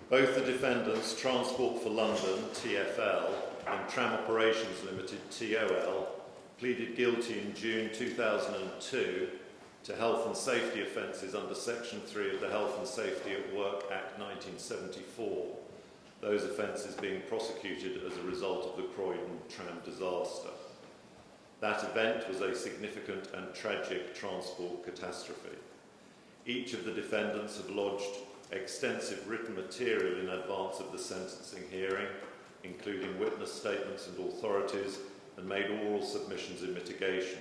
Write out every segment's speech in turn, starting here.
Both the defendants, Transport for London, TfL, and Tram Operations Limited, TOL, pleaded guilty in June 2002 to health and safety offences under Section 3 of the Health and Safety at Work Act 1974, those offences being prosecuted as a result of the Croydon tram disaster. That event was a significant and tragic transport catastrophe. Each of the defendants have lodged extensive written material in advance of the sentencing hearing, including witness statements and authorities, and made oral submissions in mitigation.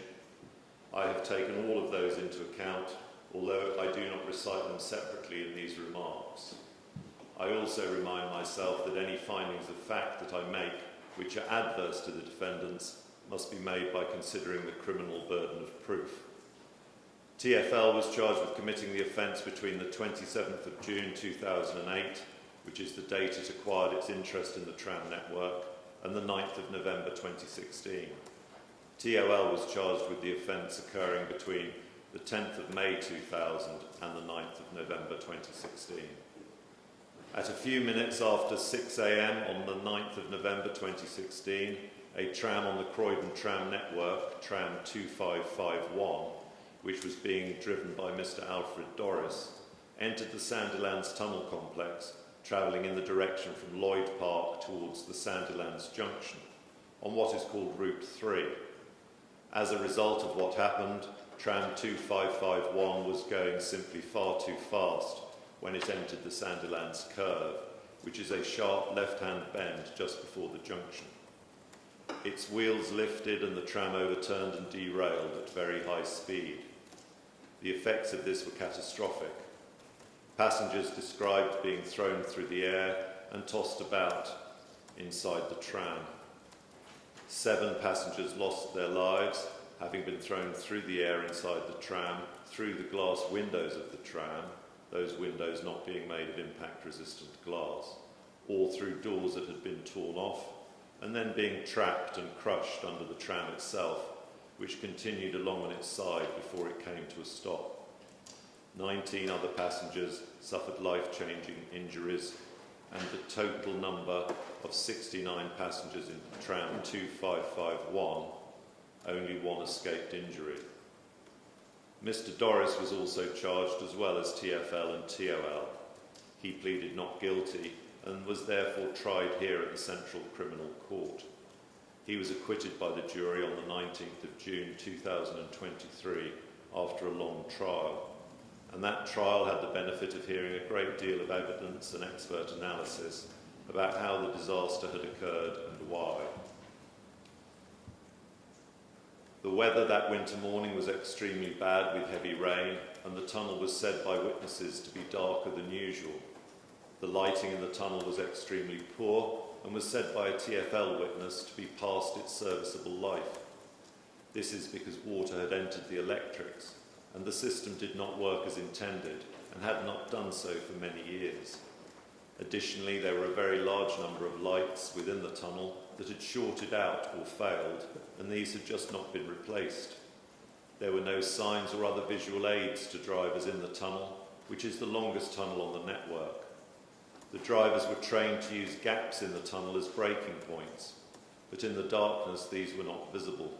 I have taken all of those into account, although I do not recite them separately in these remarks. I also remind myself that any findings of fact that I make which are adverse to the defendants must be made by considering the criminal burden of proof. TfL was charged with committing the offence between the 27th of June 2008, which is the date it acquired its interest in the tram network, and the 9th of November 2016. TOL was charged with the offence occurring between the 10th of May 2000 and the 9th of November 2016. At a few minutes after 6 a.m. on the 9th of November 2016, a tram on the Croydon tram network, Tram 2551, which was being driven by Mr. Alfred Dorris, entered the Sandilands tunnel complex, travelling in the direction from Lloyd Park towards the Sandilands Junction, on what is called Route 3. As a result of what happened, Tram 2551 was going simply far too fast when it entered the Sandilands curve, which is a sharp left-hand bend just before the junction. Its wheels lifted and the tram overturned and derailed at very high speed. The effects of this were catastrophic. Passengers described being thrown through the air and tossed about inside the tram. 7 passengers lost their lives, having been thrown through the air inside the tram, through the glass windows of the tram, those windows not being made of impact-resistant glass, or through doors that had been torn off, and then being trapped and crushed under the tram itself, which continued along on its side before it came to a stop. 19 other passengers suffered life-changing injuries, and the total number of 69 passengers in tram 2551, only 1 escaped injury. Mr. Dorris was also charged as well as TfL and TOL. He pleaded not guilty and was therefore tried here at the Central Criminal Court. He was acquitted by the jury on the 19th of June 2023 after a long trial, and that trial had the benefit of hearing a great deal of evidence and expert analysis about how the disaster had occurred and why. The weather that winter morning was extremely bad with heavy rain, and the tunnel was said by witnesses to be darker than usual. The lighting in the tunnel was extremely poor and was said by a TfL witness to be past its serviceable life. This is because water had entered the electrics, and the system did not work as intended and had not done so for many years. Additionally, there were a very large number of lights within the tunnel that had shorted out or failed, and these had just not been replaced. There were no signs or other visual aids to drivers in the tunnel, which is the longest tunnel on the network. The drivers were trained to use gaps in the tunnel as braking points, but in the darkness these were not visible.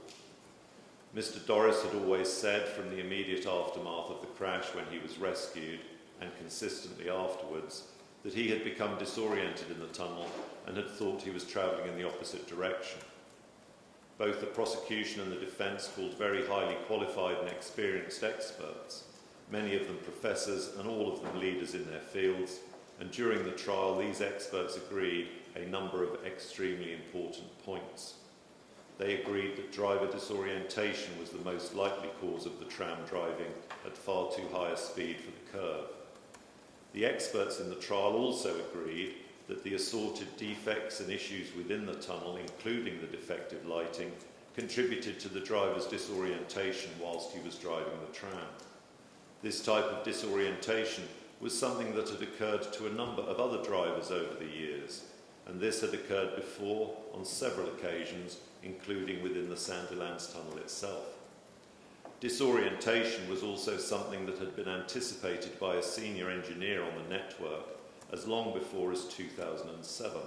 Mr. Dorris had always said from the immediate aftermath of the crash when he was rescued, and consistently afterwards, that he had become disoriented in the tunnel and had thought he was travelling in the opposite direction. Both the prosecution and the defence called very highly qualified and experienced experts, many of them professors and all of them leaders in their fields, and during the trial these experts agreed a number of extremely important points. They agreed that driver disorientation was the most likely cause of the tram driving at far too high a speed for the curve. The experts in the trial also agreed that the assorted defects and issues within the tunnel, including the defective lighting, contributed to the driver's disorientation whilst he was driving the tram. This type of disorientation was something that had occurred to a number of other drivers over the years, and this had occurred before on several occasions, including within the Sandilands tunnel itself. Disorientation was also something that had been anticipated by a senior engineer on the network as long before as 2007.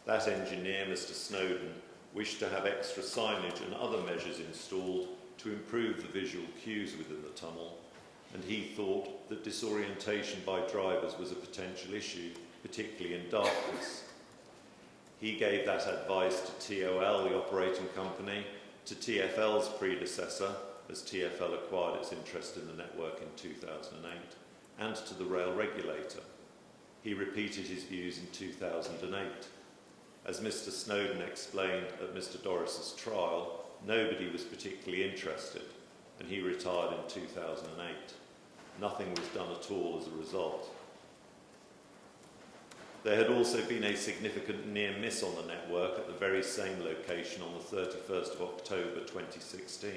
That engineer, Mr. Snowden, wished to have extra signage and other measures installed to improve the visual cues within the tunnel, and he thought that disorientation by drivers was a potential issue, particularly in darkness. He gave that advice to TOL, the operating company, to TfL's predecessor, as TfL acquired its interest in the network in 2008, and to the rail regulator. He repeated his views in 2008. As Mr. Snowden explained at Mr. Dorris's trial, nobody was particularly interested, and he retired in 2008. Nothing was done at all as a result. There had also been a significant near miss on the network at the very same location on the 31st of October 2016.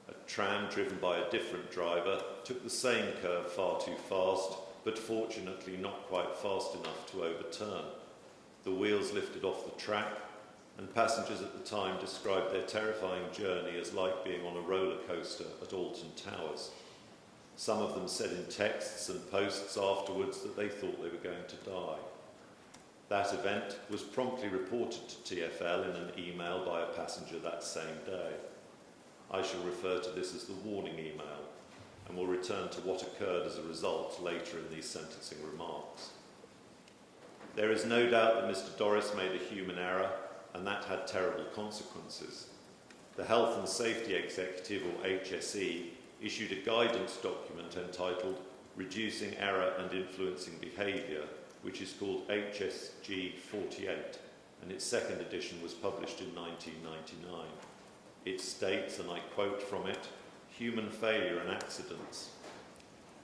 A tram driven by a different driver took the same curve far too fast, but fortunately not quite fast enough to overturn. The wheels lifted off the track, and passengers at the time described their terrifying journey as like being on a roller coaster at Alton Towers. Some of them said in texts and posts afterwards that they thought they were going to die. That event was promptly reported to TfL in an email by a passenger that same day. I shall refer to this as the warning email, and will return to what occurred as a result later in these sentencing remarks. There is no doubt that Mr. Dorris made a human error, and that had terrible consequences. The Health and Safety Executive, or HSE, issued a guidance document entitled Reducing Error and Influencing Behaviour, which is called HSG 48, and its second edition was published in 1999. It states, and I quote from it, "Human failure and accidents.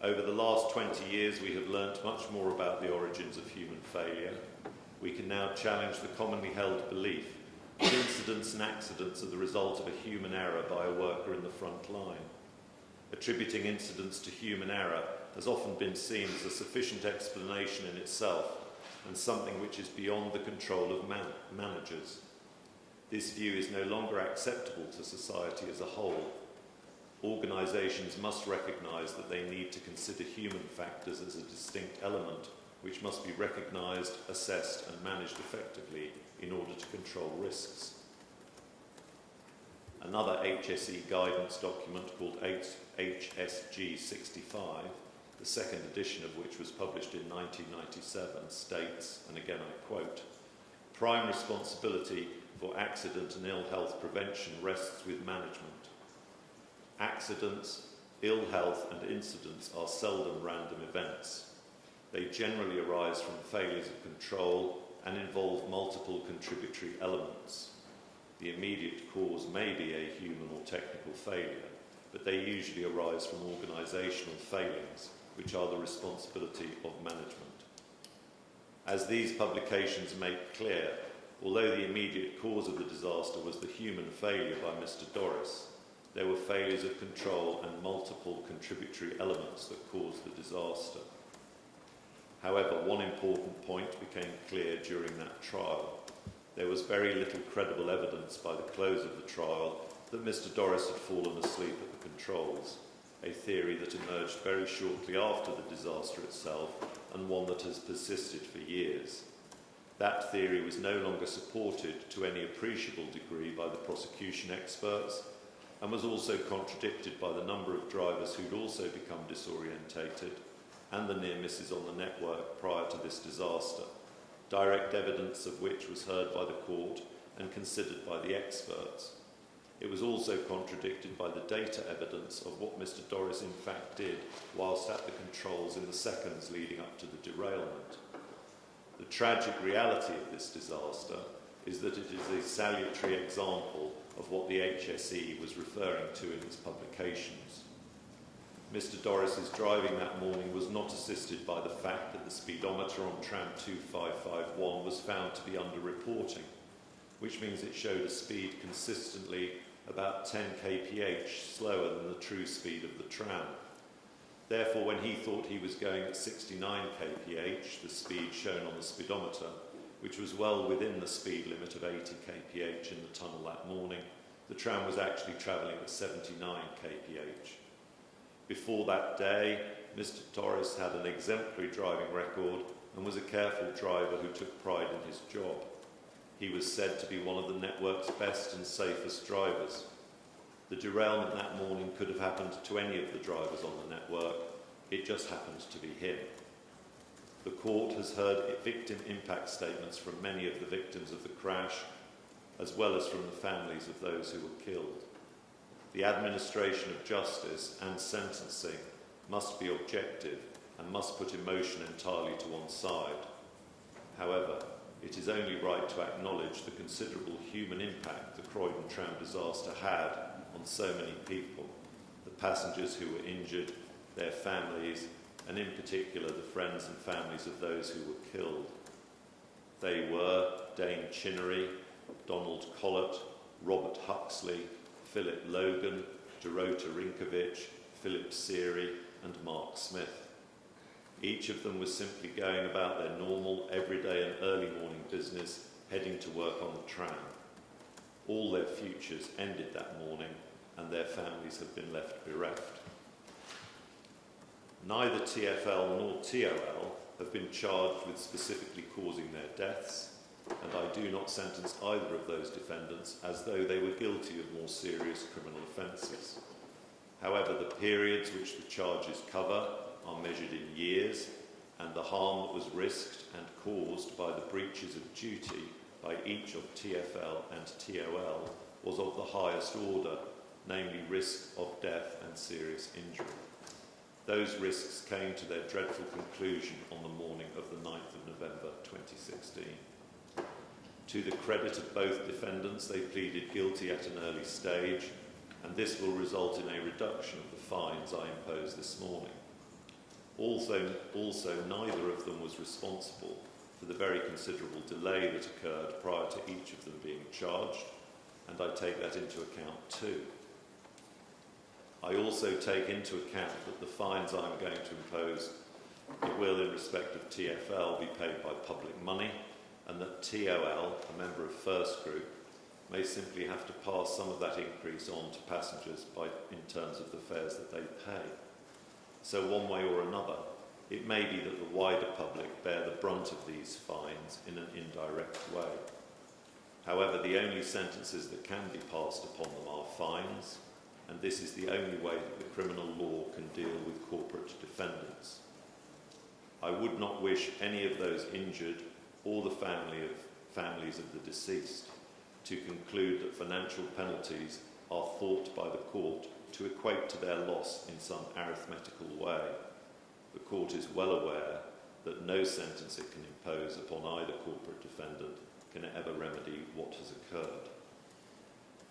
Over the last 20 years we have learnt much more about the origins of human failure. We can now challenge the commonly held belief that incidents and accidents are the result of a human error by a worker in the front line. Attributing incidents to human error has often been seen as a sufficient explanation in itself, and something which is beyond the control of managers. This view is no longer acceptable to society as a whole. Organisations must recognise that they need to consider human factors as a distinct element which must be recognised, assessed and managed effectively in order to control risks." Another HSE guidance document called HSG 65, the second edition of which was published in 1997, states, and again I quote, "Prime responsibility for accident and ill health prevention rests with management. Accidents, ill health and incidents are seldom random events. They generally arise from failures of control and involve multiple contributory elements. The immediate cause may be a human or technical failure, but they usually arise from organisational failings, which are the responsibility of management. As these publications make clear, although the immediate cause of the disaster was the human failure by Mr. Dorris, there were failures of control and multiple contributory elements that caused the disaster. However, one important point became clear during that trial. There was very little credible evidence by the close of the trial that Mr. Dorris had fallen asleep at the controls, a theory that emerged very shortly after the disaster itself and one that has persisted for years. That theory was no longer supported to any appreciable degree by the prosecution experts and was also contradicted by the number of drivers who'd also become disorientated and the near misses on the network prior to this disaster, direct evidence of which was heard by the court and considered by the experts. It was also contradicted by the data evidence of what Mr. Dorris in fact did whilst at the controls in the seconds leading up to the derailment. The tragic reality of this disaster is that it is a salutary example of what the HSE was referring to in its publications. Mr. Dorris's driving that morning was not assisted by the fact that the speedometer on tram 2551 was found to be under-reporting, which means it showed a speed consistently about 10 kph slower than the true speed of the tram. Therefore, when he thought he was going at 69 kph, the speed shown on the speedometer, which was well within the speed limit of 80 kph in the tunnel that morning, the tram was actually travelling at 79 kph. Before that day, Mr. Dorris had an exemplary driving record and was a careful driver who took pride in his job. He was said to be one of the network's best and safest drivers. The derailment that morning could have happened to any of the drivers on the network. It just happened to be him. The court has heard victim impact statements from many of the victims of the crash, as well as from the families of those who were killed. The administration of justice and sentencing must be objective and must put emotion entirely to one side. However, it is only right to acknowledge the considerable human impact the Croydon tram disaster had on so many people, the passengers who were injured, their families, and in particular the friends and families of those who were killed. They were Dane Chinnery, Donald Collett, Robert Huxley, Philip Logan, Dorota Rinkovich, Philip Seary, and Mark Smith. Each of them was simply going about their normal, everyday and early morning business, heading to work on the tram. All their futures ended that morning, and their families have been left bereft. Neither TfL nor TOL have been charged with specifically causing their deaths, and I do not sentence either of those defendants as though they were guilty of more serious criminal offences. However, the periods which the charges cover are measured in years, and the harm that was risked and caused by the breaches of duty by each of TfL and TOL was of the highest order, namely risk of death and serious injury. Those risks came to their dreadful conclusion on the morning of the 9th of November 2016. To the credit of both defendants, they pleaded guilty at an early stage, and this will result in a reduction of the fines I imposed this morning. Also, neither of them was responsible for the very considerable delay that occurred prior to each of them being charged, and I take that into account too. I also take into account that the fines I'm going to impose, it will in respect of TfL be paid by public money, and that TOL, a member of First Group, may simply have to pass some of that increase on to passengers in terms of the fares that they pay. So one way or another, it may be that the wider public bear the brunt of these fines in an indirect way. However, the only sentences that can be passed upon them are fines, and this is the only way that the criminal law can deal with corporate defendants. I would not wish any of those injured or the families of the deceased to conclude that financial penalties are thought by the court to equate to their loss in some arithmetical way. The court is well aware that no sentence it can impose upon either corporate defendant can ever remedy what has occurred.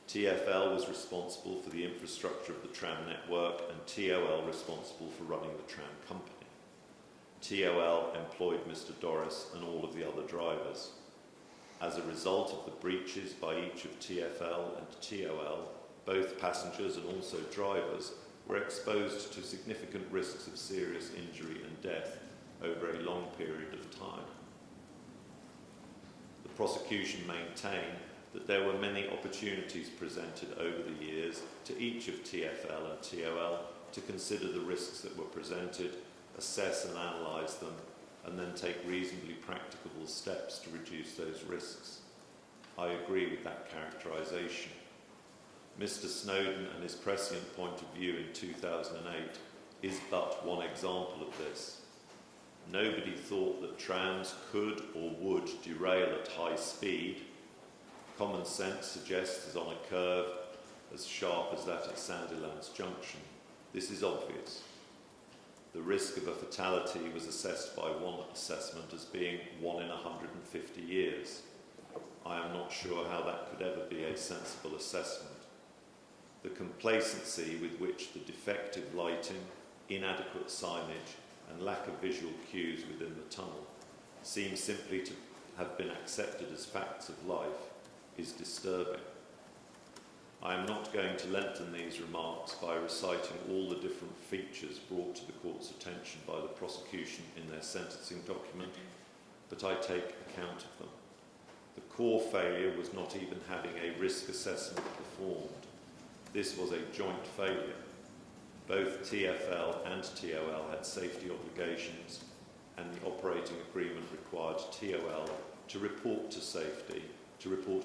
TfL was responsible for the infrastructure of the tram network and TOL responsible for running the tram company. TOL employed Mr. Dorris and all of the other drivers. As a result of the breaches by each of TfL and TOL, both passengers and also drivers were exposed to significant risks of serious injury and death over a long period of time. The prosecution maintained that there were many opportunities presented over the years to each of TfL and TOL to consider the risks that were presented, assess and analyse them, and then take reasonably practicable steps to reduce those risks. I agree with that characterisation. Mr. Snowden and his prescient point of view in 2008 is but one example of this. Nobody thought that trams could or would derail at high speed. Common sense suggests as on a curve as sharp as that at Sandilands Junction. This is obvious. The risk of a fatality was assessed by one assessment as being 1 in 150 years. I am not sure how that could ever be a sensible assessment. The complacency with which the defective lighting, inadequate signage and lack of visual cues within the tunnel seem simply to have been accepted as facts of life is disturbing. I am not going to lengthen these remarks by reciting all the different features brought to the court's attention by the prosecution in their sentencing document, but I take account of them. The core failure was not even having a risk assessment performed. This was a joint failure. both TfL and TOL had safety obligations, and the operating agreement required TOL to report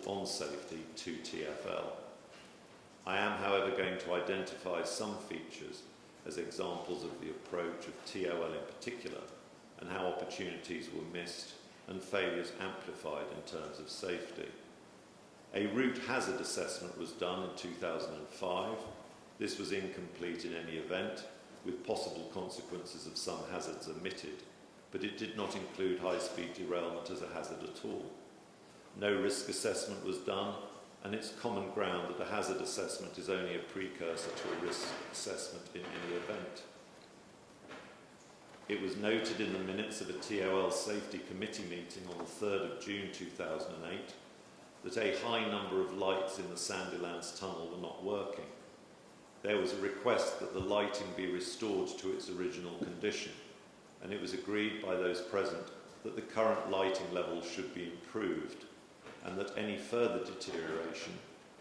on safety to TfL. I am, however, going to identify some features as examples of the approach of TOL in particular, and how opportunities were missed and failures amplified in terms of safety. A route hazard assessment was done in 2005. This was incomplete in any event, with possible consequences of some hazards omitted, but it did not include high-speed derailment as a hazard at all. No risk assessment was done, and it's common ground that a hazard assessment is only a precursor to a risk assessment in any event. It was noted in the minutes of a TOL Safety Committee meeting on the 3rd of June 2008 that a high number of lights in the Sandilands tunnel were not working. There was a request that the lighting be restored to its original condition, and it was agreed by those present that the current lighting levels should be improved, and that any further deterioration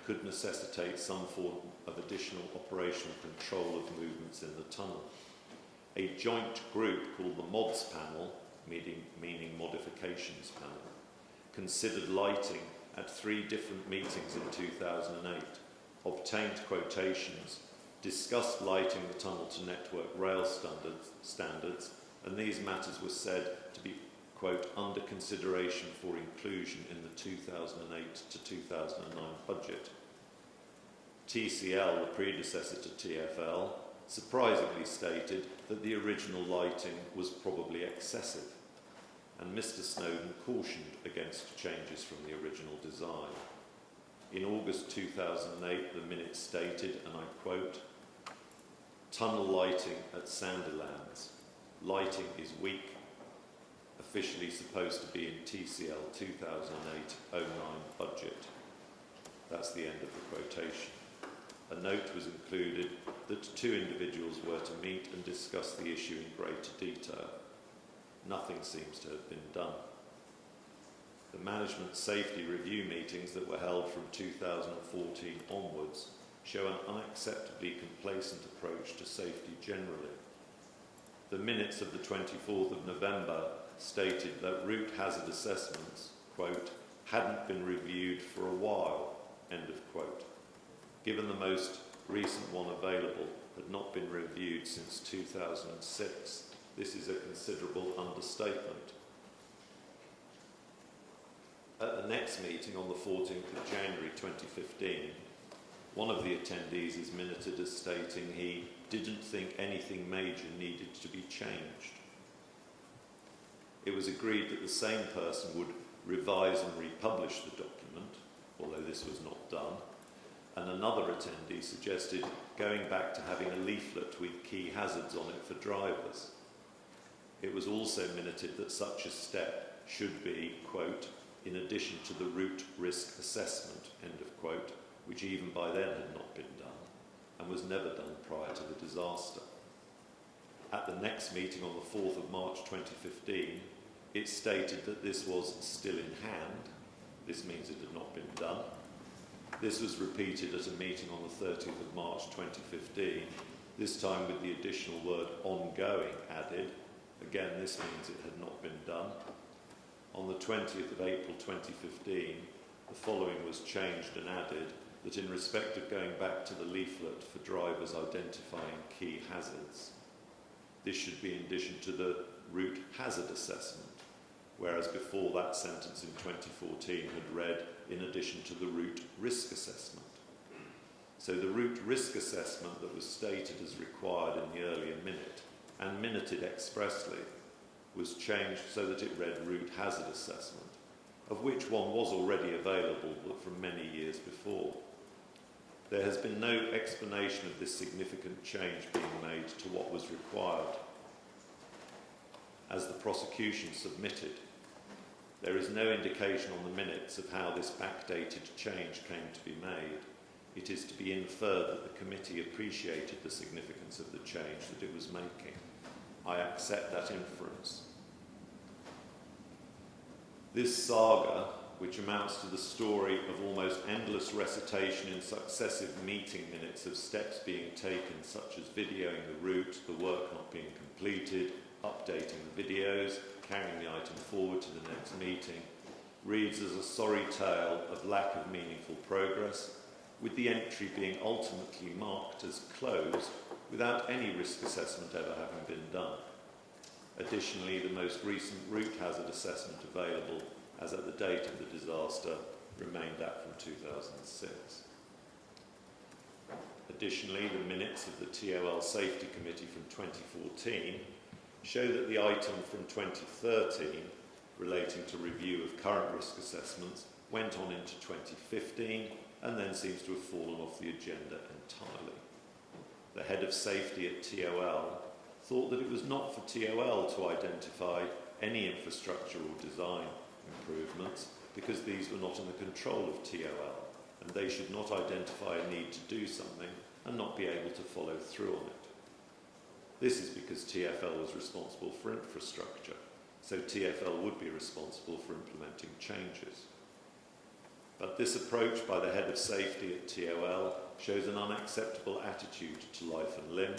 could necessitate some form of additional operational control of movements in the tunnel. A joint group called the MODS panel, meaning Modifications Panel, considered lighting at 3 different meetings in 2008, obtained quotations, discussed lighting the tunnel to network rail standards, and these matters were said to be, quote, under consideration for inclusion in the 2008 to 2009 budget. TCL, the predecessor to TfL, surprisingly stated that the original lighting was probably excessive, and Mr. Snowden cautioned against changes from the original design. In August 2008, the minutes stated, and I quote, "Tunnel lighting at Sandilands. Lighting is weak. Officially supposed to be in TCL 2008-09 budget." That's the end of the quotation. A note was included that 2 individuals were to meet and discuss the issue in greater detail. Nothing seems to have been done. The management safety review meetings that were held from 2014 onwards show an unacceptably complacent approach to safety generally. The minutes of the 24th of November stated that route hazard assessments, quote, hadn't been reviewed for a while, end of quote. Given the most recent one available had not been reviewed since 2006, this is a considerable understatement. At the next meeting on the 14th of January 2015, one of the attendees is minuted as stating he didn't think anything major needed to be changed. It was agreed that the same person would revise and republish the document, although this was not done, and another attendee suggested going back to having a leaflet with key hazards on it for drivers. It was also minuted that such a step should be, quote, in addition to the route risk assessment, end of quote, which even by then had not been done and was never done prior to the disaster. At the next meeting on the 4th of March 2015, it stated that this was still in hand. This means it had not been done. This was repeated at a meeting on the 30th of March 2015, this time with the additional word ongoing added. Again, this means it had not been done. On the 20th of April 2015, the following was changed and added, that in respect of going back to the leaflet for drivers identifying key hazards, this should be in addition to the route hazard assessment, whereas before that sentence in 2014 had read in addition to the route risk assessment. So the route risk assessment that was stated as required in the earlier minute and minuted expressly was changed so that it read route hazard assessment, of which one was already available but from many years before. There has been no explanation of this significant change being made to what was required. As the prosecution submitted, there is no indication on the minutes of how this backdated change came to be made. It is to be inferred that the committee appreciated the significance of the change that it was making. I accept that inference. This saga, which amounts to the story of almost endless recitation in successive meeting minutes of steps being taken, such as videoing the route, the work not being completed, updating the videos, carrying the item forward to the next meeting, reads as a sorry tale of lack of meaningful progress, with the entry being ultimately marked as closed without any risk assessment ever having been done. Additionally, the most recent route hazard assessment available as at the date of the disaster remained that from 2006. Additionally, the minutes of the TOL Safety Committee from 2014 show that the item from 2013 relating to review of current risk assessments went on into 2015 and then seems to have fallen off the agenda entirely. The head of safety at TOL thought that it was not for TOL to identify any infrastructure or design improvements because these were not in the control of TOL and they should not identify a need to do something and not be able to follow through on it. This is because TfL was responsible for infrastructure, so TfL would be responsible for implementing changes. But this approach by the head of safety at TOL shows an unacceptable attitude to life and limb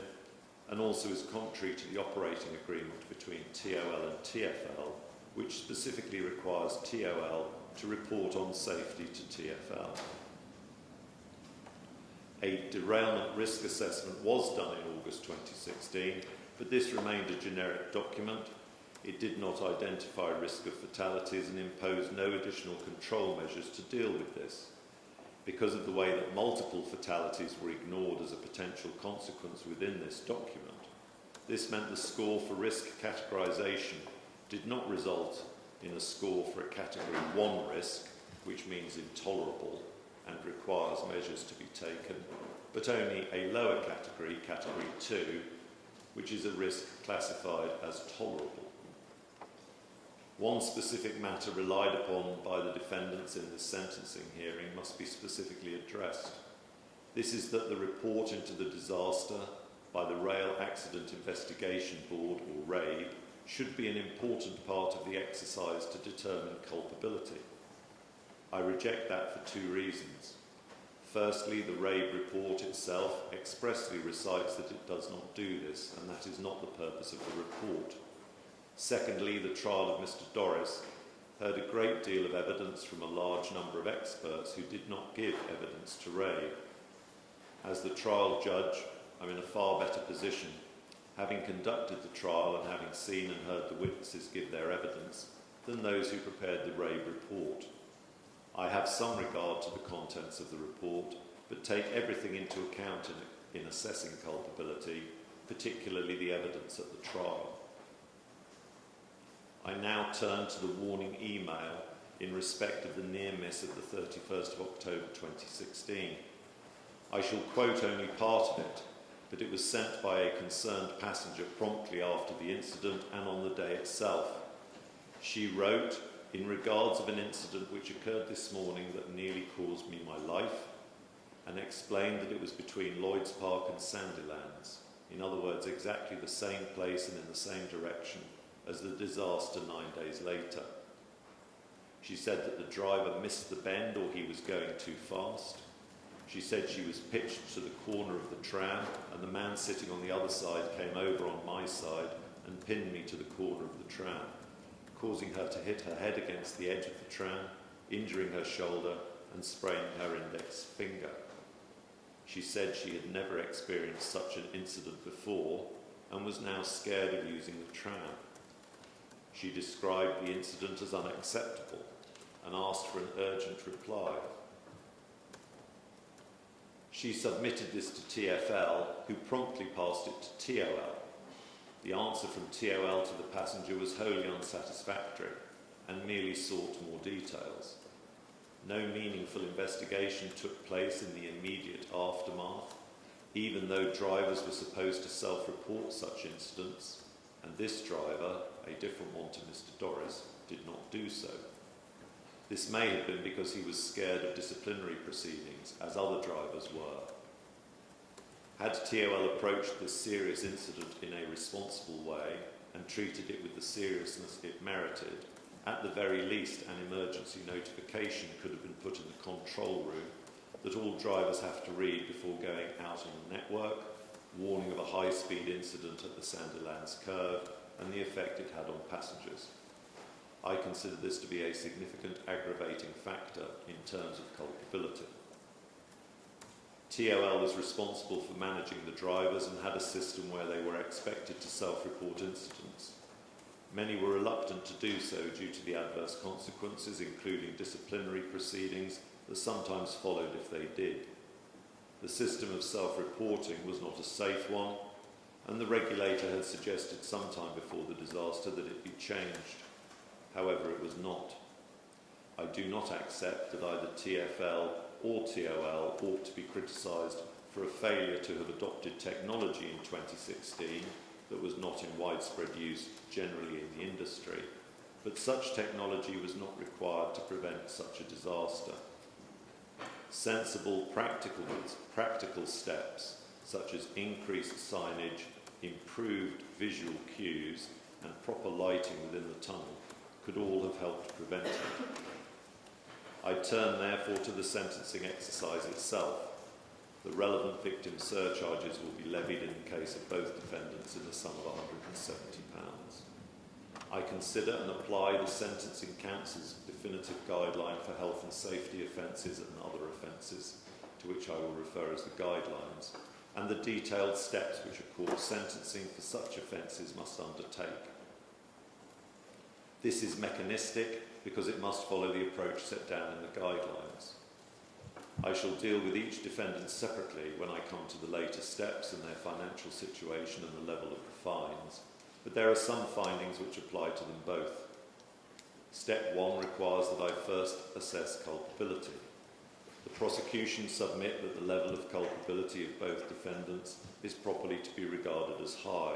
and also is contrary to the operating agreement between TOL and TfL, which specifically requires TOL to report on safety to TfL. A derailment risk assessment was done in August 2016, but this remained a generic document. It did not identify risk of fatalities and imposed no additional control measures to deal with this. Because of the way that multiple fatalities were ignored as a potential consequence within this document, this meant the score for risk categorisation did not result in a score for a Category 1 risk, which means intolerable and requires measures to be taken, but only a lower category, Category 2, which is a risk classified as tolerable. One specific matter relied upon by the defendants in this sentencing hearing must be specifically addressed. This is that the report into the disaster by the Rail Accident Investigation Board, or RAIB, should be an important part of the exercise to determine culpability. I reject that for two reasons. Firstly, the RAIB report itself expressly recites that it does not do this, and that is not the purpose of the report. Secondly, the trial of Mr. Dorris heard a great deal of evidence from a large number of experts who did not give evidence to RAIB. As the trial judge, I'm in a far better position, having conducted the trial and having seen and heard the witnesses give their evidence, than those who prepared the RAIB report. I have some regard to the contents of the report, but take everything into account in assessing culpability, particularly the evidence at the trial. I now turn to the warning email in respect of the near miss of the 31st of October 2016. I shall quote only part of it, but it was sent by a concerned passenger promptly after the incident and on the day itself. She wrote, "In regards of an incident which occurred this morning that nearly caused me my life," and explained that it was between Lloyds Park and Sandilands, in other words, exactly the same place and in the same direction as the disaster 9 days later. She said that the driver missed the bend or he was going too fast. She said she was pitched to the corner of the tram and the man sitting on the other side came over on my side and pinned me to the corner of the tram, causing her to hit her head against the edge of the tram, injuring her shoulder and spraining her index finger. She said she had never experienced such an incident before and was now scared of using the tram. She described the incident as unacceptable and asked for an urgent reply. She submitted this to TfL, who promptly passed it to TOL. The answer from TOL to the passenger was wholly unsatisfactory and merely sought more details. No meaningful investigation took place in the immediate aftermath, even though drivers were supposed to self-report such incidents, and this driver, a different one to Mr. Dorris, did not do so. This may have been because he was scared of disciplinary proceedings, as other drivers were. Had TOL approached this serious incident in a responsible way and treated it with the seriousness it merited, At the very least, an emergency notification could have been put in the control room that all drivers have to read before going out on the network, warning of a high-speed incident at the Sandilands curve and the effect it had on passengers. I consider this to be a significant aggravating factor in terms of culpability. TOL was responsible for managing the drivers and had a system where they were expected to self-report incidents. Many were reluctant to do so due to the adverse consequences, including disciplinary proceedings that sometimes followed if they did. The system of self-reporting was not a safe one, and the regulator had suggested sometime before the disaster that it be changed. However, it was not. I do not accept that either TfL or TOL ought to be criticised for a failure to have adopted technology in 2016 that was not in widespread use generally in the industry, but such technology was not required to prevent such a disaster. Sensible, practical steps, such as increased signage, improved visual cues, and proper lighting within the tunnel, could all have helped prevent it. I turn therefore to the sentencing exercise itself. The relevant victim surcharges will be levied in the case of both defendants in the sum of £170. I consider and apply the Sentencing Council's definitive guideline for health and safety offences and other offences, to which I will refer as the guidelines, and the detailed steps which a court sentencing for such offences must undertake. This is mechanistic because it must follow the approach set down in the guidelines. I shall deal with each defendant separately when I come to the later steps in their financial situation and the level of the fines, but there are some findings which apply to them both. Step 1 requires that I first assess culpability. The prosecution submit that the level of culpability of both defendants is properly to be regarded as high.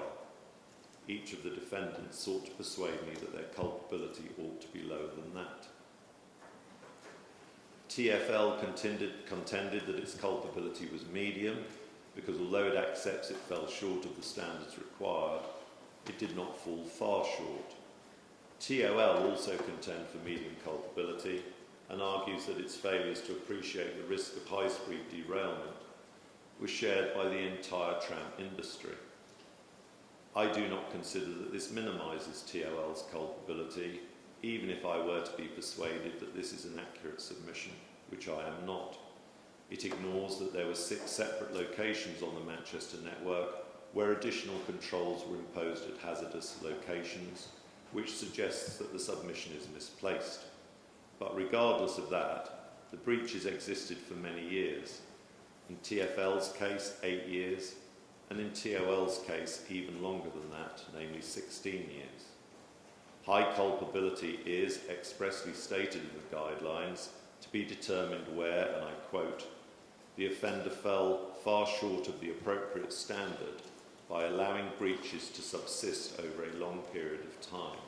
Each of the defendants sought to persuade me that their culpability ought to be lower than that. TfL contended that its culpability was medium because although it accepts it fell short of the standards required, it did not fall far short. TOL also contend for medium culpability and argues that its failures to appreciate the risk of high-speed derailment was shared by the entire tram industry. I do not consider that this minimises TOL's culpability, even if I were to be persuaded that this is an accurate submission, which I am not. It ignores that there were 6 separate locations on the Manchester network where additional controls were imposed at hazardous locations, which suggests that the submission is misplaced. But regardless of that, the breaches existed for many years. In TfL's case, 8 years, and in TOL's case, even longer than that, namely 16 years. High culpability is expressly stated in the guidelines to be determined where, and I quote, the offender fell far short of the appropriate standard by allowing breaches to subsist over a long period of time.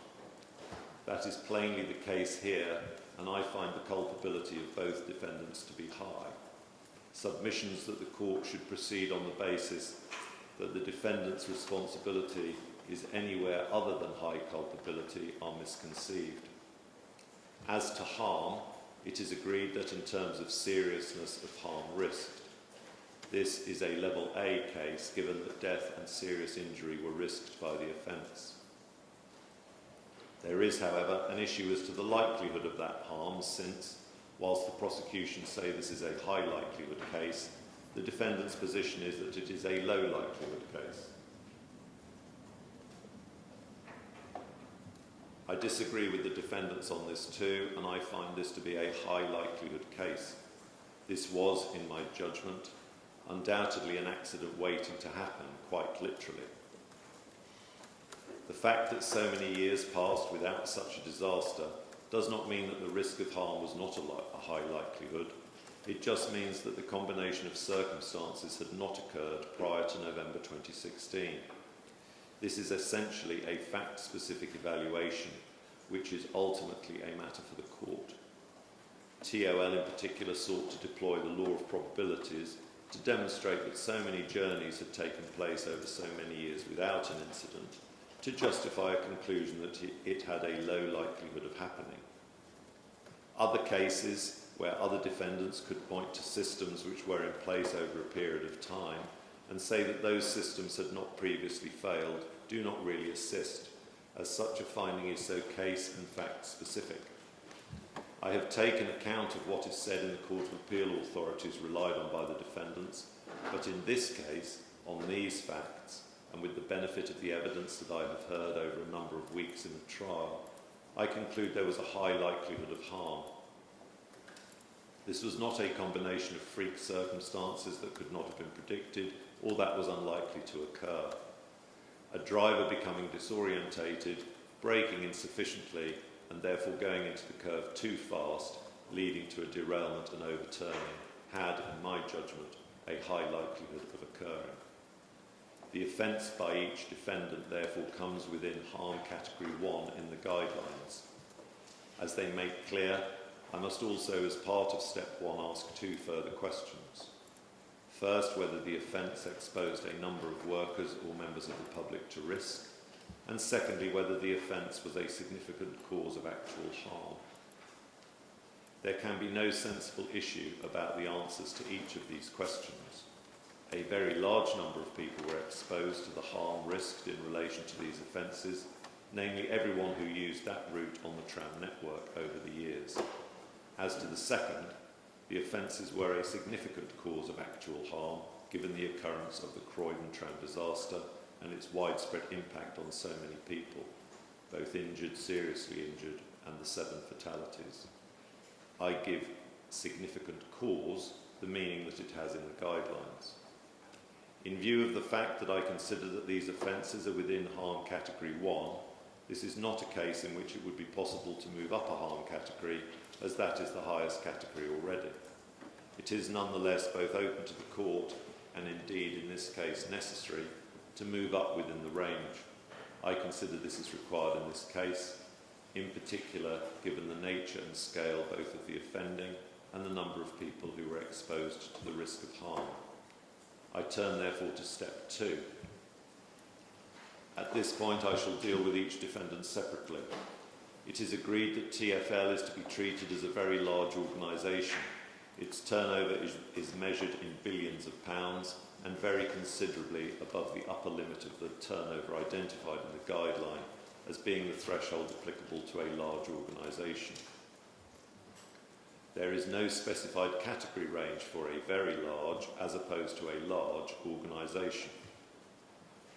That is plainly the case here, and I find the culpability of both defendants to be high. Submissions that the court should proceed on the basis that the defendant's responsibility is anywhere other than high culpability are misconceived. As to harm, it is agreed that in terms of seriousness of harm risked, this is a level A case given that death and serious injury were risked by the offence. There is, however, an issue as to the likelihood of that harm since, whilst the prosecution say this is a high likelihood case, the defendant's position is that it is a low likelihood case. I disagree with the defendants on this too, and I find this to be a high likelihood case. This was, in my judgment, undoubtedly an accident waiting to happen, quite literally. The fact that so many years passed without such a disaster does not mean that the risk of harm was not a high likelihood. It just means that the combination of circumstances had not occurred prior to November 2016. This is essentially a fact-specific evaluation, which is ultimately a matter for the court. TOL in particular sought to deploy the law of probabilities to demonstrate that so many journeys had taken place over so many years without an incident, to justify a conclusion that it had a low likelihood of happening. Other cases where other defendants could point to systems which were in place over a period of time and say that those systems had not previously failed do not really assist, as such a finding is so case and fact specific. I have taken account of what is said in the Court of Appeal authorities relied on by the defendants, but in this case, on these facts, and with the benefit of the evidence that I have heard over a number of weeks in the trial, I conclude there was a high likelihood of harm. This was not a combination of freak circumstances that could not have been predicted or that was unlikely to occur. A driver becoming disorientated, braking insufficiently, and therefore going into the curve too fast, leading to a derailment and overturning, had, in my judgment, a high likelihood of occurring. The offence by each defendant therefore comes within harm category 1 in the guidelines. As they make clear, I must also, as part of step 1, ask 2 further questions. First, whether the offence exposed a number of workers or members of the public to risk, and secondly, whether the offence was a significant cause of actual harm. There can be no sensible issue about the answers to each of these questions. A very large number of people were exposed to the harm risked in relation to these offences, namely everyone who used that route on the tram network over the years. As to the second, the offences were a significant cause of actual harm, given the occurrence of the Croydon tram disaster and its widespread impact on so many people, both injured, seriously injured, and the 7 fatalities. I give significant cause the meaning that it has in the guidelines. In view of the fact that I consider that these offences are within harm category 1, this is not a case in which it would be possible to move up a harm category, as that is the highest category already. It is nonetheless both open to the court and indeed in this case necessary to move up within the range. I consider this is required in this case, in particular given the nature and scale both of the offending and the number of people who were exposed to the risk of harm. I turn therefore to step 2. At this point I shall deal with each defendant separately. It is agreed that TfL is to be treated as a very large organisation. Its turnover is measured in billions of pounds and very considerably above the upper limit of the turnover identified in the guideline as being the threshold applicable to a large organisation. There is no specified category range for a very large as opposed to a large organisation.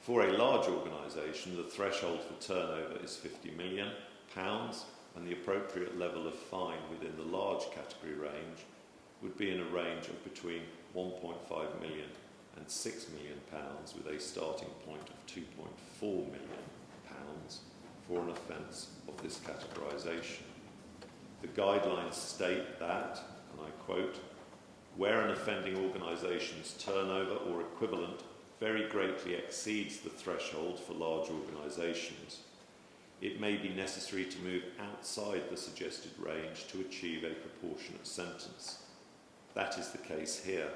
For a large organisation, the threshold for turnover is £50 million, and the appropriate level of fine within the large category range would be in a range of between £1.5 million and £6 million, with a starting point of £2.4 million for an offence of this categorisation. The guidelines state that, and I quote, where an offending organisation's turnover or equivalent very greatly exceeds the threshold for large organisations, it may be necessary to move outside the suggested range to achieve a proportionate sentence. That is the case here.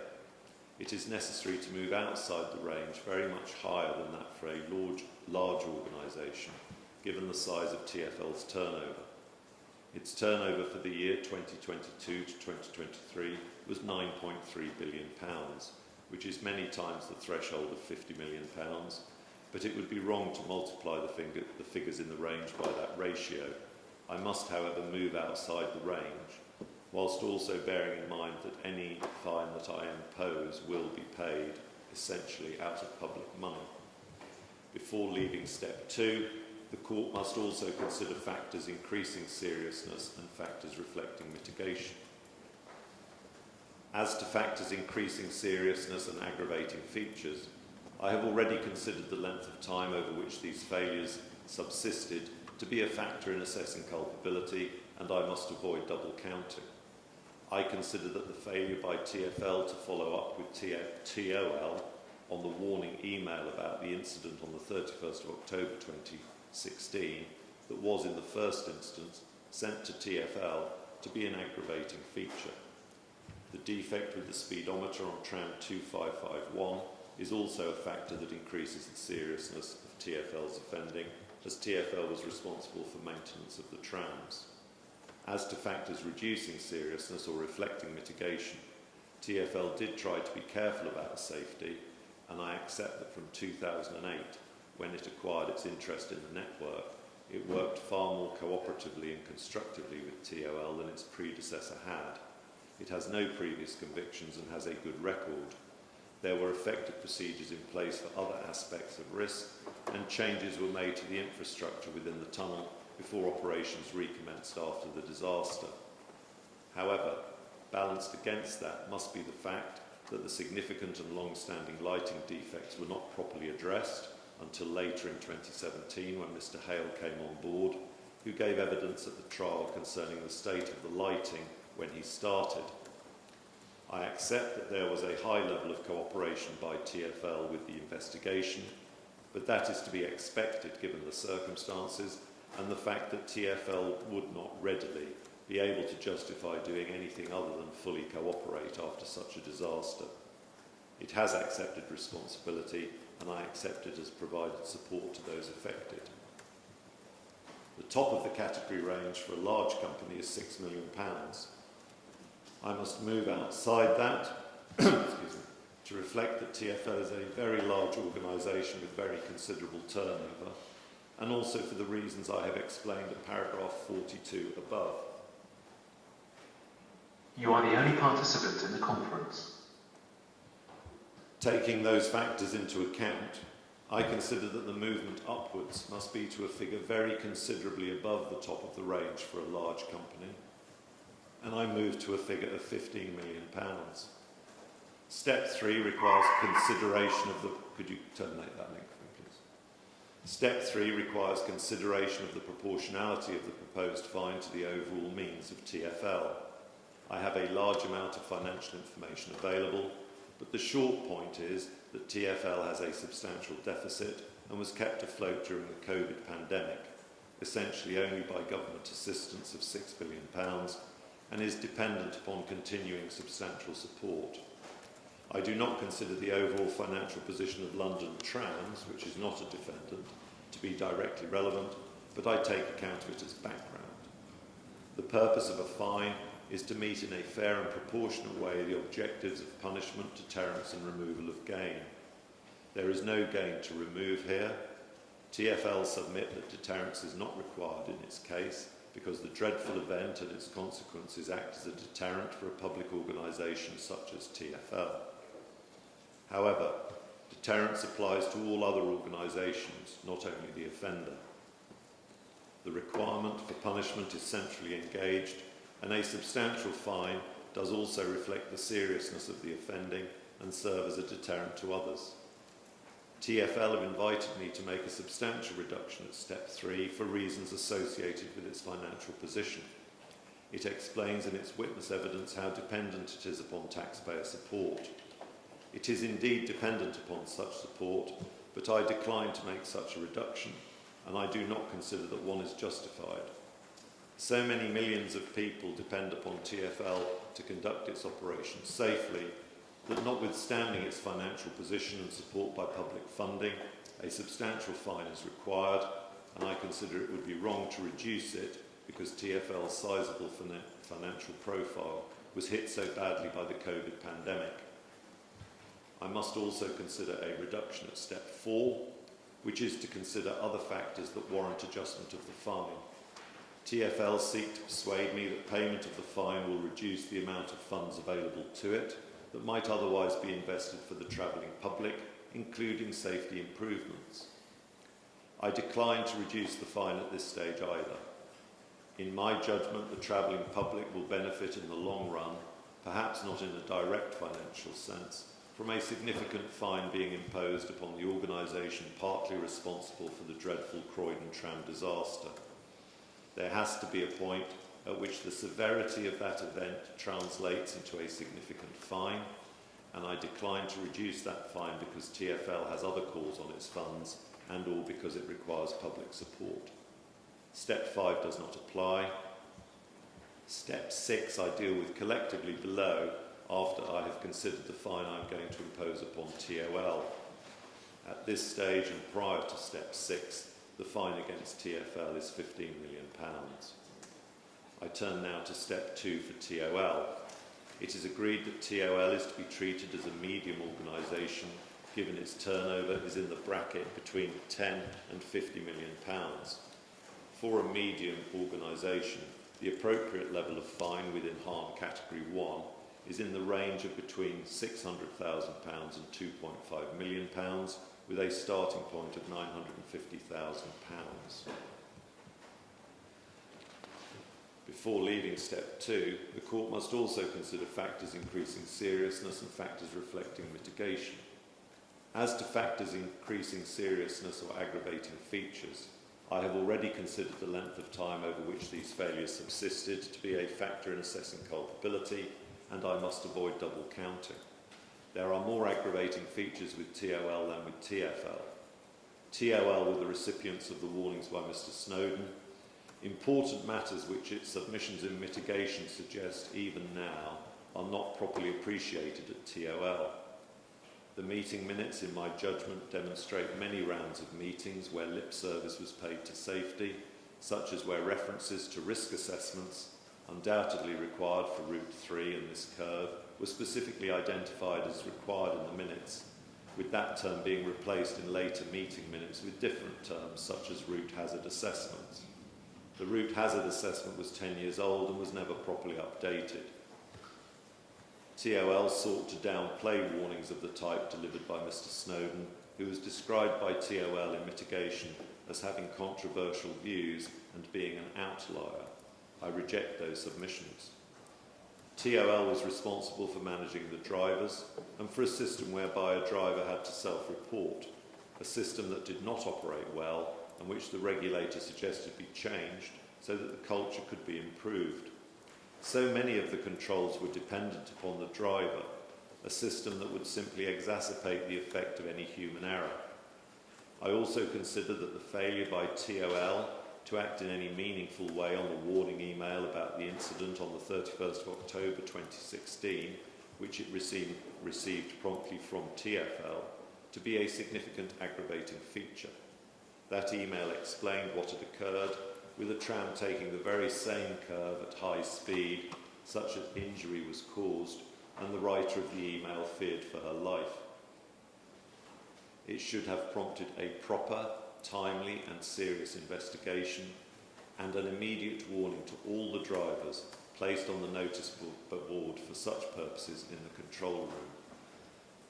It is necessary to move outside the range very much higher than that for a large organisation, given the size of TfL's turnover. Its turnover for the year 2022 to 2023 was £9.3 billion, which is many times the threshold of £50 million, but it would be wrong to multiply the figures in the range by that ratio. I must, however, move outside the range, whilst also bearing in mind that any fine that I impose will be paid essentially out of public money. Before leaving step 2, the court must also consider factors increasing seriousness and factors reflecting mitigation. As to factors increasing seriousness and aggravating features, I have already considered the length of time over which these failures subsisted to be a factor in assessing culpability, and I must avoid double counting. I consider that the failure by TfL to follow up with TOL on the warning email about the incident on the 31st of October 2016 that was in the first instance sent to TfL to be an aggravating feature. The defect with the speedometer on tram 2551 is also a factor that increases the seriousness of TfL's offending, as TfL was responsible for maintenance of the trams. As to factors reducing seriousness or reflecting mitigation, TfL did try to be careful about safety, and I accept that from 2008, when it acquired its interest in the network, it worked far more cooperatively and constructively with TOL than its predecessor had. It has no previous convictions and has a good record. There were effective procedures in place for other aspects of risk, and changes were made to the infrastructure within the tunnel before operations recommenced after the disaster. However, balanced against that must be the fact that the significant and long-standing lighting defects were not properly addressed until later in 2017, when Mr. Hale came on board, who gave evidence at the trial concerning the state of the lighting when he started. I accept that there was a high level of cooperation by TfL with the investigation, but that is to be expected given the circumstances and the fact that TfL would not readily be able to justify doing anything other than fully cooperate after such a disaster. It has accepted responsibility, and I accept it has provided support to those affected. The top of the category range for a large company is £6 million. I must move outside that to reflect that TfL is a very large organisation with very considerable turnover, and also for the reasons I have explained at paragraph 42 above. You are the only participant in the conference. Taking those factors into account, I consider that the movement upwards must be to a figure very considerably above the top of the range for a large company, and I move to a figure of £15 million. Step 3 requires consideration of the... Could you terminate that link for me, please? Step 3 requires consideration of the proportionality of the proposed fine to the overall means of TfL. I have a large amount of financial information available, but the short point is that TfL has a substantial deficit and was kept afloat during the COVID pandemic, essentially only by government assistance of £6 billion, and is dependent upon continuing substantial support. I do not consider the overall financial position of London Trams, which is not a defendant, to be directly relevant, but I take account of it as background. The purpose of a fine is to meet in a fair and proportionate way the objectives of punishment, deterrence and removal of gain. There is no gain to remove here. TfL submit that deterrence is not required in its case because the dreadful event and its consequences act as a deterrent for a public organisation such as TfL. However, deterrence applies to all other organisations, not only the offender. The requirement for punishment is centrally engaged, and a substantial fine does also reflect the seriousness of the offending and serve as a deterrent to others. TfL have invited me to make a substantial reduction at step 3 for reasons associated with its financial position. It explains in its witness evidence how dependent it is upon taxpayer support. It is indeed dependent upon such support, but I decline to make such a reduction, and I do not consider that one is justified. So many millions of people depend upon TfL to conduct its operations safely that, notwithstanding its financial position and support by public funding, a substantial fine is required, and I consider it would be wrong to reduce it because TfL's sizable financial profile was hit so badly by the COVID pandemic. I must also consider a reduction at step 4, which is to consider other factors that warrant adjustment of the fine. TfL seek to persuade me that payment of the fine will reduce the amount of funds available to it that might otherwise be invested for the travelling public, including safety improvements. I decline to reduce the fine at this stage either. In my judgment, the travelling public will benefit in the long run, perhaps not in a direct financial sense, from a significant fine being imposed upon the organisation partly responsible for the dreadful Croydon tram disaster. There has to be a point at which the severity of that event translates into a significant fine, and I decline to reduce that fine because TfL has other calls on its funds and or because it requires public support. Step 5 does not apply. Step 6 I deal with collectively below after I have considered the fine I'm going to impose upon TOL. At this stage and prior to step 6, the fine against TfL is £15 million. I turn now to step 2 for TOL. It is agreed that TOL is to be treated as a medium organisation, given its turnover is in the bracket between 10 and £50 million. For a medium organisation, the appropriate level of fine within harm category 1 is in the range of between £600,000 and £2.5 million, with a starting point of £950,000. Before leaving step 2, the court must also consider factors increasing seriousness and factors reflecting mitigation. As to factors increasing seriousness or aggravating features, I have already considered the length of time over which these failures subsisted to be a factor in assessing culpability, and I must avoid double counting. There are more aggravating features with TOL than with TfL. TOL were the recipients of the warnings by Mr. Snowden. Important matters which its submissions in mitigation suggest even now are not properly appreciated at TOL. The meeting minutes, in my judgment, demonstrate many rounds of meetings where lip service was paid to safety, such as where references to risk assessments, undoubtedly required for Route 3 and this curve, were specifically identified as required in the minutes, with that term being replaced in later meeting minutes with different terms, such as route hazard assessments. The route hazard assessment was 10 years old and was never properly updated. TOL sought to downplay warnings of the type delivered by Mr. Snowden, who was described by TOL in mitigation as having controversial views and being an outlier. I reject those submissions. TOL was responsible for managing the drivers and for a system whereby a driver had to self-report, a system that did not operate well and which the regulator suggested be changed so that the culture could be improved. So many of the controls were dependent upon the driver, a system that would simply exacerbate the effect of any human error. I also consider that the failure by TOL to act in any meaningful way on the warning email about the incident on the 31st of October 2016, which it received promptly from TfL, to be a significant aggravating feature. That email explained what had occurred, with a tram taking the very same curve at high speed, such that injury was caused, and the writer of the email feared for her life. It should have prompted a proper, timely and serious investigation and an immediate warning to all the drivers placed on the notice board for such purposes in the control room.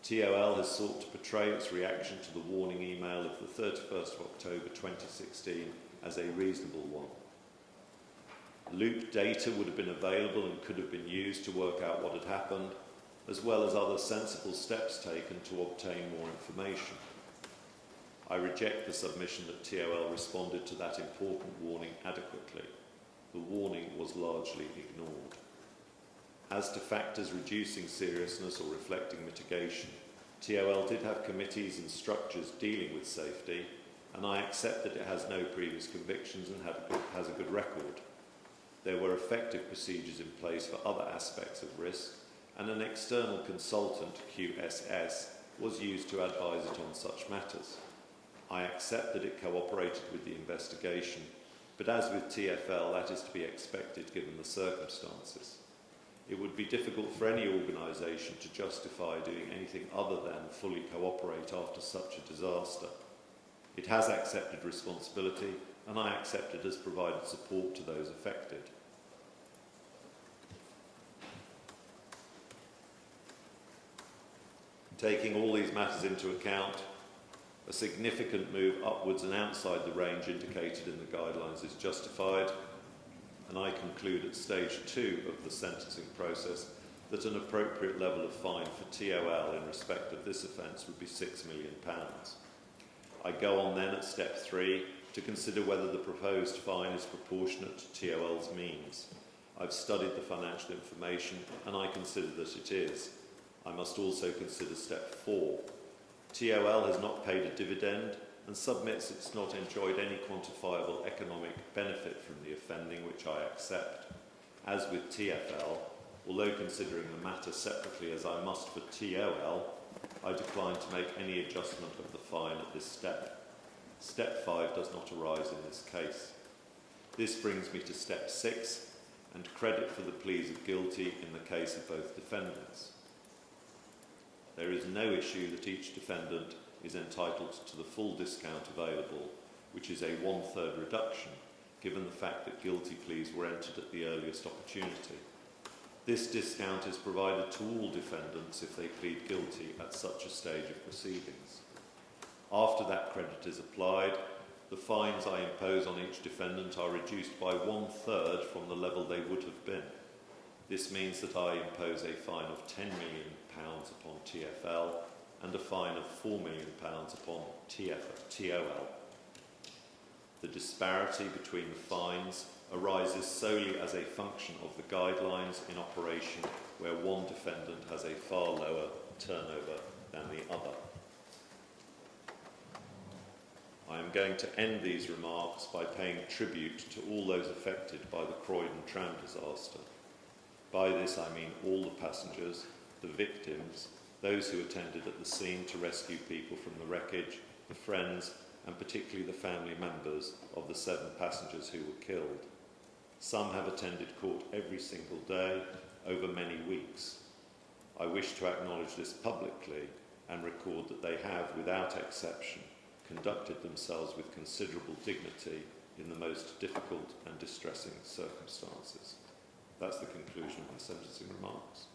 TOL has sought to portray its reaction to the warning email of the 31st of October 2016 as a reasonable one. Loop data would have been available and could have been used to work out what had happened, as well as other sensible steps taken to obtain more information. I reject the submission that TOL responded to that important warning adequately. The warning was largely ignored. As to factors reducing seriousness or reflecting mitigation, TOL did have committees and structures dealing with safety, and I accept that it has no previous convictions and has a good record. There were effective procedures in place for other aspects of risk, and an external consultant, QSS, was used to advise it on such matters. I accept that it cooperated with the investigation, but as with TfL, that is to be expected given the circumstances. It would be difficult for any organisation to justify doing anything other than fully cooperate after such a disaster. It has accepted responsibility, and I accept it has provided support to those affected. Taking all these matters into account, a significant move upwards and outside the range indicated in the guidelines is justified, and I conclude at stage 2 of the sentencing process that an appropriate level of fine for TOL in respect of this offence would be £6 million. I go on then at step 3 to consider whether the proposed fine is proportionate to TOL's means. I've studied the financial information and I consider that it is. I must also consider step 4. TOL has not paid a dividend and submits it's not enjoyed any quantifiable economic benefit from the offending, which I accept. As with TfL, although considering the matter separately as I must for TOL, I decline to make any adjustment of the fine at this step. Step 5 does not arise in this case. This brings me to step 6 and credit for the pleas of guilty in the case of both defendants. There is no issue that each defendant is entitled to the full discount available, which is a 1/3 reduction, given the fact that guilty pleas were entered at the earliest opportunity. This discount is provided to all defendants if they plead guilty at such a stage of proceedings. After that credit is applied, the fines I impose on each defendant are reduced by 1/3 from the level they would have been. This means that I impose a fine of £10 million upon TfL and a fine of £4 million upon TOL. The disparity between the fines arises solely as a function of the guidelines in operation where one defendant has a far lower turnover than the other. I am going to end these remarks by paying tribute to all those affected by the Croydon tram disaster. By this I mean all the passengers, the victims, those who attended at the scene to rescue people from the wreckage, the friends, and particularly the family members of the 7 passengers who were killed. Some have attended court every single day over many weeks. I wish to acknowledge this publicly and record that they have, without exception, conducted themselves with considerable dignity in the most difficult and distressing circumstances. That's the conclusion of my sentencing remarks.